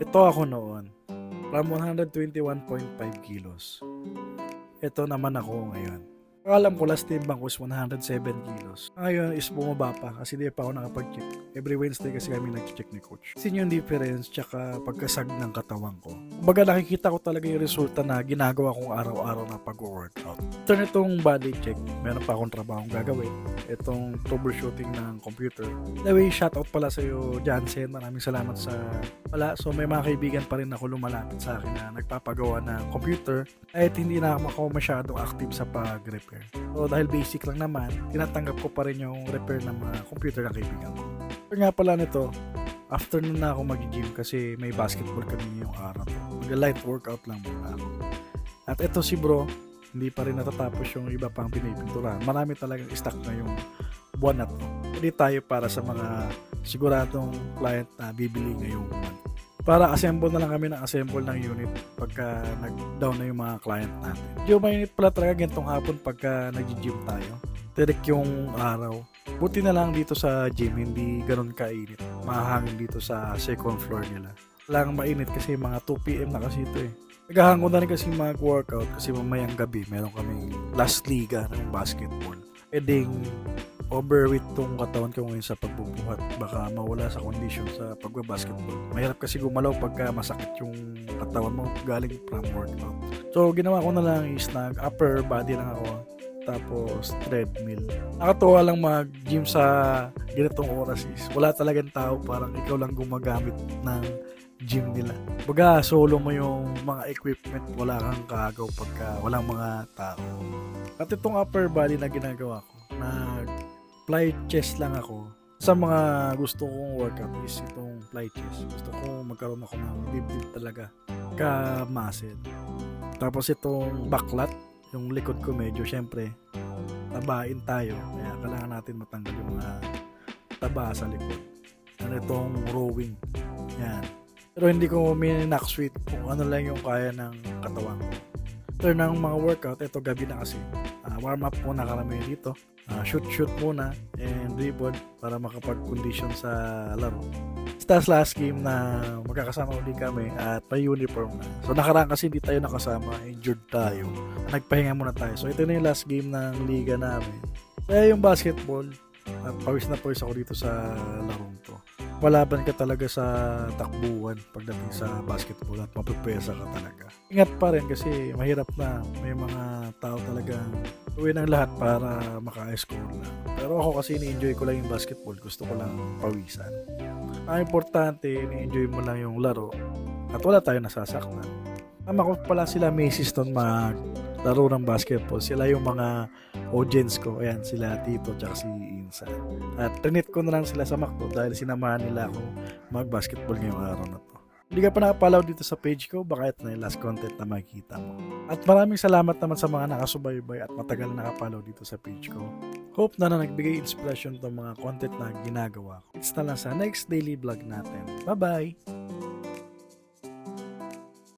Ito ako noon, from 121.5 kilos. Ito naman ako ngayon. Alam ko last timbang ko is 107 kilos. Ngayon is bumaba pa kasi di pa ako nakapag-check. Every Wednesday kasi kami nag-check ni coach. Sin yung difference tsaka pagkasag ng katawan ko. Kumbaga nakikita ko talaga yung resulta na ginagawa kong araw-araw na pag-workout. Ito nitong body check, meron pa akong trabahong gagawin. Itong troubleshooting ng computer. Anyway, shoutout pala sa iyo, Jansen. Maraming salamat sa wala. So may mga kaibigan pa rin ako lumalapit sa akin na nagpapagawa ng computer kahit hindi na ako masyadong active sa pag-repair. So dahil basic lang naman, tinatanggap ko pa rin yung repair ng mga computer ng kaibigan ko. So nga pala nito, afternoon na ako mag-gym kasi may basketball kami yung araw. Mag-light workout lang muna ako. At ito si bro, hindi pa rin natatapos yung iba pang pinipintura. Marami talagang stock na yung buwan na to. Hindi tayo para sa mga siguradong client na bibili ngayong month. Para assemble na lang kami ng assemble ng unit pagka nag-down na yung mga client natin. Medyo mainit pala talaga gantong hapon pagka nag-gym tayo. Direct yung araw. Buti na lang dito sa gym, hindi ganun kainit. Mahangin dito sa second floor nila. Lang mainit kasi mga 2 PM na kasi ito eh. Naghahango na rin kasi mag-workout kasi mamayang gabi meron kaming last liga ng basketball. Pwedeng overweight tong katawan ko ngayon sa pagbubuhat. Baka mawala sa condition sa pagbabasketball. Mahirap kasi gumalaw pagka masakit yung katawan mo galing from workout. So ginawa ko na lang is nag-upper body lang ako. Tapos treadmill. Nakatuwa lang mag-gym sa ganitong oras is wala talagang tao, parang ikaw lang gumagamit ng gym nila. Baga solo mo yung mga equipment, wala kang kagaw pagka walang mga tao. At itong upper body na ginagawa ko, fly chest lang ako. Sa mga gusto kong workout is itong fly chest. Gusto ko magkaroon ako ng dibdib talaga ka-muscle. Tapos itong backlat, yung likod ko medyo syempre tabain tayo. Kaya kailangan natin matanggal yung mga taba sa likod. Ano itong rowing. Yan. Pero hindi ko min-knock-sweet kung ano lang yung kaya ng katawan ko. After ng mga workout, ito gabi na kasi. Warm up muna karami dito. Shoot muna and dribble para makapag-condition sa laro. Stars last game na magkakasama ulit kami at may uniform na. So nakaraan kasi hindi tayo nakasama, injured tayo. Nagpahinga muna tayo. So ito na yung last game ng liga namin. Kaya yung basketball, pawis na pawis ako dito sa larong to. Malaban ka talaga sa takbuhan pagdating sa basketball at mapipesa ka talaga. Ingat pa rin kasi mahirap na, may mga tao talagang gawin ang lahat para maka-score lang. Pero ako kasi ni-enjoy ko lang yung basketball, gusto ko lang pawisan. Ang importante, ni-enjoy mo lang yung laro at wala tayong nasasaktan. Tama ko pala sila Macy's doon maglaro ng basketball. Sila yung mga audience ko. Ayan, sila Tito tsaka si Insa. At trinit ko na lang sila sa McDo dahil sinamahan nila ako mag-basketball ngayong araw na to. Hindi ka pa nakapalaw dito sa page ko, baka ito na yung last content na makikita mo. At maraming salamat naman sa mga nakasubaybay at matagal na nakapalaw dito sa page ko. Hope na nagbigay inspiration itong mga content na ginagawa ko. It's na lang sa next daily vlog natin. Bye-bye!